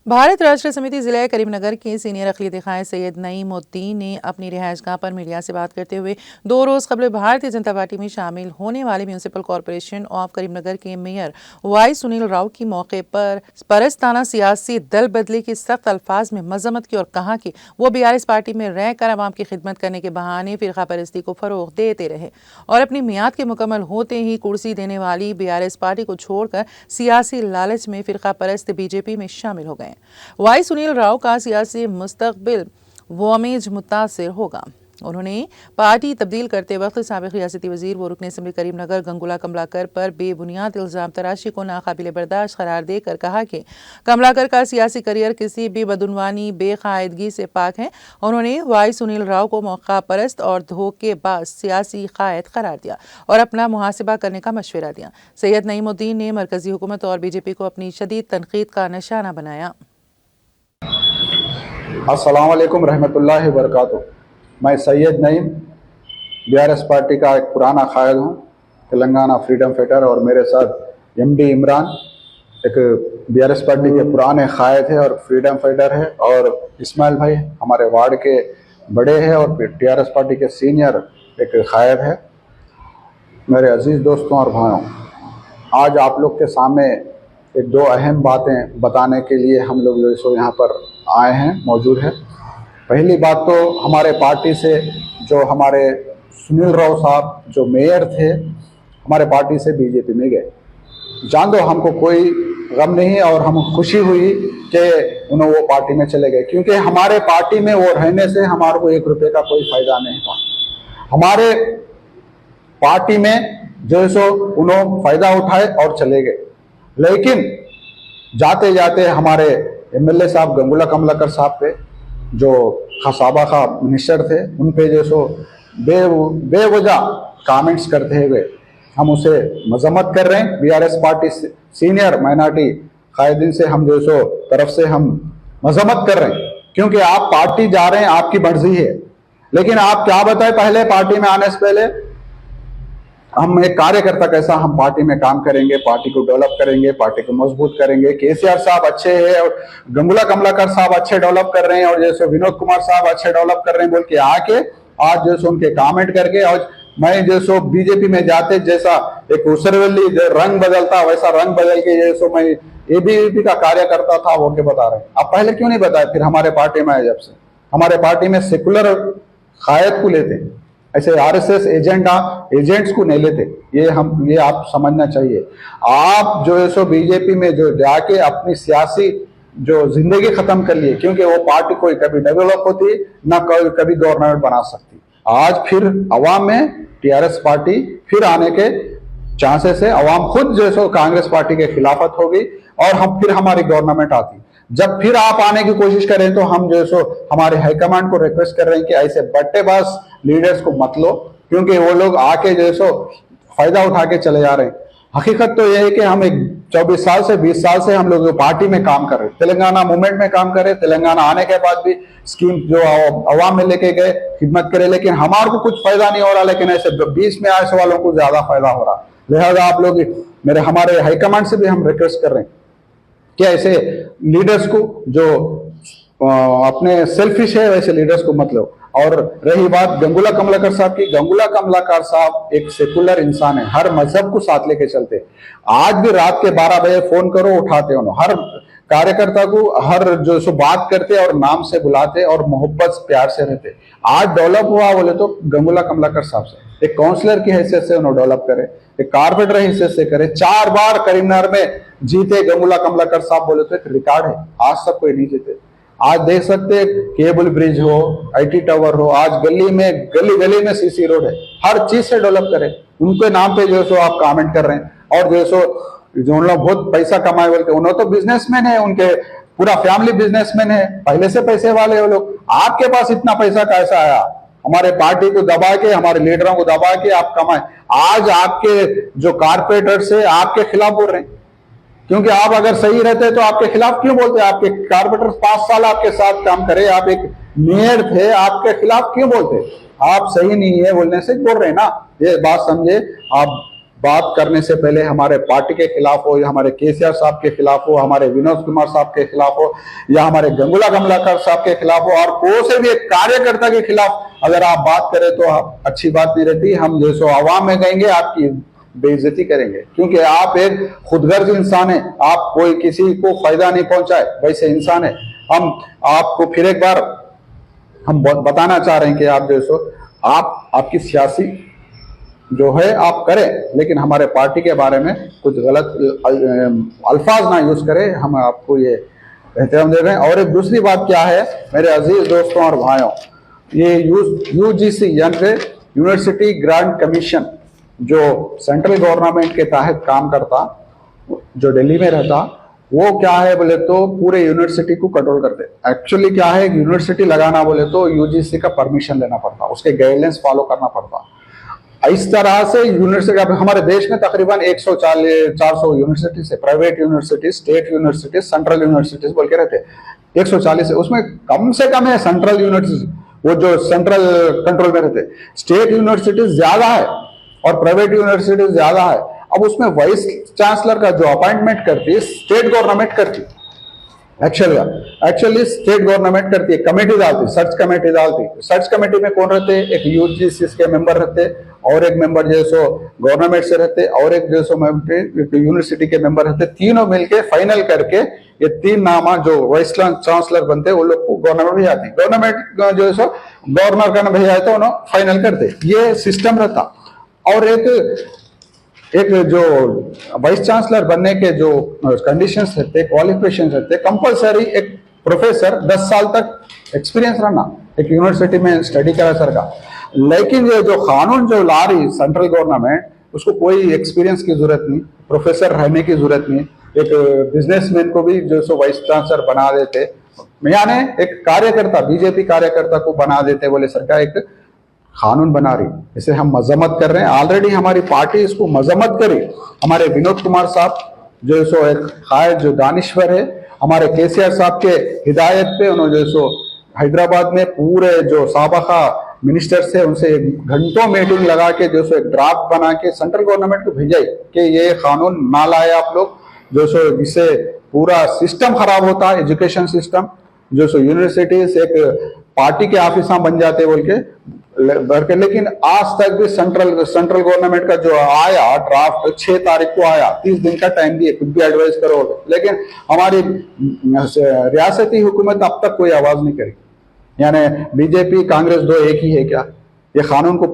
भारत राष्ट्र समिति जिला करीमनगर के सीनियर अक़लियती क़ायद सैयद नईमुद्दीन ने अपनी रिहाइशगाह पर मीडिया से बात करते हुए 2 रोज़ कबल भारतीय जनता पार्टी में शामिल होने वाले म्यूनसिपल कॉरपोरेशन ऑफ करीमनगर के मेयर वाई सुनील राव की मौके पर परस्ताना सियासी दल बदली की सख्त अल्फाज में मजम्मत की और कहा कि वो BRS पार्टी में रहकर अवाम की खिदमत करने के बहाने फ़िरका परस्ती को फ़रोग़ देते रहे और अपनी मियाद के मुकम्मल होते ही कुर्सी देने वाली BRS पार्टी को छोड़कर सियासी लालच में फ़िरका परस्त BJP में शामिल हो गए। वाई सुनील राव का सियासी मुस्तकबिल वमेज मुतासिर होगा। उन्होंने पार्टी तब्दील करते वक्त साबिक़ रियासती वज़ीर व रुकन असम्बली करीमनगर गंगुला कमलाकर पर बेबुनियाद इल्ज़ाम तराशी को नाकाबिले बर्दाश्त करार देकर कहा कि कमलाकर का सियासी करियर किसी भी बदउनवानी बेकायदगी से पाक है। उन्होंने वाई सुनील राव को मौका परस्त और धोखेबाज सियासी कायद करार दिया और अपना मुहासिबा करने का मशवरा दिया। सैयद नईमुद्दीन ने मरकजी हुकूमत और BJP को अपनी शदीद तनकीद का निशाना बनाया। अस्सलाम वालेकुम रहमतुल्लाहि व बरकातुहू। मैं सैयद नईम BRS पार्टी का एक पुराना क़ायद हूँ, तेलंगाना फ्रीडम फाइटर, और मेरे साथ MD इमरान एक BRS पार्टी के पुराने क़ायद है और फ्रीडम फाइटर है, और इस्माइल भाई हमारे वार्ड के बड़े हैं और TRS पार्टी के सीनियर एक क़ायद है। मेरे अजीज़ दोस्तों और भाइयों, आज आप लोग के सामने एक 2 अहम बातें बताने के लिए हम लोग जो सो यहाँ पर आए हैं, मौजूद है। पहली बात तो हमारे पार्टी से जो हमारे सुनील राव साहब जो मेयर थे, हमारे पार्टी से BJP में गए। जान दो, हमको कोई गम नहीं और हम खुशी हुई कि उन्होंने वो पार्टी में चले गए, क्योंकि हमारे पार्टी में वो रहने से हमारे को 1 रुपये का कोई फ़ायदा नहीं था। हमारे पार्टी में जो सो उन्होंने फ़ायदा उठाए और चले गए, लेकिन जाते जाते हमारे MLA साहब गंगुला कमलाकर साहब पे, जो खसाबा का मिनिस्टर थे, उन पे जो सो बेवजह कमेंट्स करते हुए हम उसे मजम्मत कर रहे हैं। BRS पार्टी सीनियर माइनॉरिटी कायदीन से हम जो सो तरफ से हम मजम्मत कर रहे हैं, क्योंकि आप पार्टी जा रहे हैं, आपकी मर्जी है, लेकिन आप क्या बताएं, पहले पार्टी में आने से पहले हम एक कार्यकर्ता कैसा हम पार्टी में काम करेंगे, पार्टी को डेवलप करेंगे, पार्टी को मजबूत करेंगे। KCR साहब अच्छे हैं और गंगुला कमलाकर साहब अच्छे डेवलप कर रहे हैं और जैसे विनोद कुमार साहब अच्छे डेवलप कर रहे हैं बोल के आके आज जैसे उनके कमेंट करके, आज मैं जैसो BJP में जाते जैसा एक उसरवली रंग बदलता वैसा रंग बदल के जैसो मैं ABVP का कार्यकर्ता था वो के बता रहे हैं। आप पहले क्यों नहीं बताए? फिर हमारे पार्टी में आए, जब से हमारे पार्टी में सेकुलर कायद को लेते, ऐसे RSS एजेंट्स को नहीं लेते। ये आप समझना चाहिए। आप जो है सो BJP में जो जाके अपनी सियासी जो जिंदगी खत्म कर लिए, क्योंकि वो पार्टी कोई कभी डेवलप होती ना कभी गवर्नमेंट बना सकती। आज फिर अवाम में TRS पार्टी फिर आने के चांसेस है। अवाम खुद जो सो कांग्रेस पार्टी के खिलाफत होगी और हम फिर हमारी गवर्नमेंट आती। जब फिर आप आने की कोशिश करें तो हम जो सो हमारे हाईकमांड को रिक्वेस्ट कर रहे हैं कि ऐसे बट्टेबाज लीडर्स को मत लो, क्योंकि वो लोग आके जो सो फायदा उठा के चले जा रहे हैं। हकीकत तो यह है कि हम एक 24 साल से 20 साल से हम लोग पार्टी में काम कर रहे हैं, तेलंगाना मूवमेंट में काम कर रहे हैं। तेलंगाना आने के बाद भी स्कीम जो अवाम में लेके गए खिदमत करे, लेकिन हमारे को कुछ फायदा नहीं हो रहा, लेकिन ऐसे 20 में आए वालों को ज्यादा फायदा हो रहा। लिहाजा आप लोग हमारे हाईकमांड से भी हम रिक्वेस्ट कर रहे हैं कि ऐसे लीडर्स को जो अपने सेल्फिश है वैसे लीडर्स को मत लो। और रही बात गंगुला कमलाकर साहब की, गंगुला कमलाकर साहब एक सेकुलर इंसान है, हर मजहब को साथ लेके चलते। आज भी रात के 12 बजे फोन करो उठाते, उन्होंने हर कार्यकर्ता को हर जो सो बात करते और नाम से बुलाते और मोहब्बत प्यार से रहते। आज डेवलप हुआ बोले तो गंगुला कमलाकर साहब से, एक काउंसलर की हैसियत से उन्होंने डेवलप करे, एक कारपेंटर हैसियत से करे। 4 बार करीमनगर में जीते गंगुला कमलाकर साहब बोले तो एक रिकॉर्ड है, आज तक कोई नहीं जीते। आज देख सकते केबल ब्रिज हो, IT टावर हो, आज गली गली में CC रोड है, हर चीज से डेवलप करे। उनके नाम पे जो सो आप कमेंट कर रहे हैं। और जो सो जो लोग बहुत पैसा कमाए बोलते, उन्होंने तो बिजनेसमैन है, उनके पूरा फैमिली बिजनेसमैन है, पहले से पैसे वाले वो लोग। आपके पास इतना पैसा कैसा आया? हमारे पार्टी को दबा के, हमारे लीडरों को दबा के आप कमाए। आज आपके जो कारपोरेटर्स है आपके खिलाफ बोल रहे हैं, क्योंकि आप अगर सही रहते तो आपके खिलाफ क्यों बोलते? आपके कारपोरेटर 5 साल आपके साथ काम करे, आप एक मेयर थे, आपके खिलाफ क्यों बोलते? आप सही नहीं है बोलने से बोल रहे हैं ना, ये बात समझे आप। बात करने से पहले हमारे पार्टी के खिलाफ हो, या हमारे केसीआर साहब के खिलाफ हो, हमारे विनोद कुमार साहब के खिलाफ हो, या हमारे गंगुला कमलाकर साहब के खिलाफ हो, और कोई से भी एक कार्यकर्ता के खिलाफ अगर आप बात करें तो आप अच्छी बात नहीं रहती। हम जो सो आवाम में कहेंगे आपकी बेइज्जती करेंगे, क्योंकि आप एक खुदगर्ज इंसान है, आप कोई किसी को फायदा नहीं पहुंचाए वैसे इंसान है। हम आपको फिर एक बार हम बताना चाह रहे हैं कि आप जो सो आपकी सियासी जो है आप करें, लेकिन हमारे पार्टी के बारे में कुछ गलत अल्फाज ना यूज करें, हम आपको ये एहतराम दे रहे हैं। और एक दूसरी बात क्या है मेरे अजीज दोस्तों और भाइयों, ये यूजीसी यानी यूनिवर्सिटी ग्रांट कमीशन जो सेंट्रल गवर्नमेंट के तहत काम करता, जो दिल्ली में रहता, वो क्या है बोले तो पूरे यूनिवर्सिटी को कंट्रोल करते। एक्चुअली क्या है, यूनिवर्सिटी लगाना बोले तो यूजीसी का परमिशन लेना पड़ता, उसके गाइडलाइंस फॉलो करना पड़ता। इस तरह से यूनिवर्सिटी हमारे देश में तकरीबन 140-400 यूनिवर्सिटीज है, private universities, state universities, central universities बोल के रहते 140 है। उसमें कम से कम है सेंट्रल यूनिवर्सिटीज, वो जो सेंट्रल कंट्रोल में रहते। स्टेट यूनिवर्सिटीज ज्यादा है और प्राइवेट यूनिवर्सिटीज ज्यादा है। अब उसमें वाइस चांसलर का जो अपॉइंटमेंट करती है स्टेट गवर्नमेंट करती, एक्चुअली स्टेट गवर्नमेंट करती है, कमेटी डालती, सर्च कमेटी डालती। सर्च कमेटी में कौन रहते, एक यूजीसी के मेंबर रहते, और एक मेंबर जो सो गवर्नमेंट से रहते, और एक जो सो यूनिवर्सिटी के मेंबर रहते। तीनों मिलके फाइनल करके ये तीन नामा जो वाइस चांसलर बनते वो लोग को गवर्नमेंट भेजाती, गवर्नमेंट जो सो गवर्नर का भेजा तो उन्होंने फाइनल करते, ये सिस्टम रहता। और एक जो वाइस चांसलर बनने के जो कंडीशंस रहते, क्वालिफिकेशंस रहते, कंपलसरी एक प्रोफेसर 10 साल तक एक्सपीरियंस रहना एक यूनिवर्सिटी में स्टडी करा सर का। लेकिन ये जो कानून जो ला रही सेंट्रल गवर्नमेंट, उसको कोई एक्सपीरियंस की जरूरत नहीं, प्रोफेसर रहने की जरूरत नहीं, एक बिजनेसमैन को भी जो सो वाइस चांसलर बना देते, यानी एक कार्यकर्ता, बीजेपी कार्यकर्ता को बना देते बोले सरकार एक कानून बना रही। इसे हम मजम्मत कर रहे हैं, ऑलरेडी हमारी पार्टी इसको मजम्मत करी। हमारे विनोद कुमार साहब जो सो एक कायद जो दानिश्वर है, हमारे केसीआर साहब के हिदायत पे उन्होंने जो सो हैदराबाद में पूरे जो साबका मिनिस्टर्स थे उनसे घंटों मीटिंग लगा के जो सो एक ड्राफ्ट बना के सेंट्रल गवर्नमेंट को भेजाई कि ये कानून ना लाए आप लोग, जो सो इससे पूरा सिस्टम खराब होता है, एजुकेशन सिस्टम, जो सो यूनिवर्सिटीज एक पार्टी के ऑफिस बन जाते बोल के। लेकिन आज तक भी सेंट्रल गवर्नमेंट का जो आया ड्राफ्ट 6 तारीख को आया, 30 दिन का टाइम दिए, कुछ भी एडवाइस करो, लेकिन हमारी रियासती हुकूमत अब तक कोई आवाज नहीं करी। यानी बीजेपी कांग्रेस दो एक ही है क्या? ये कानून को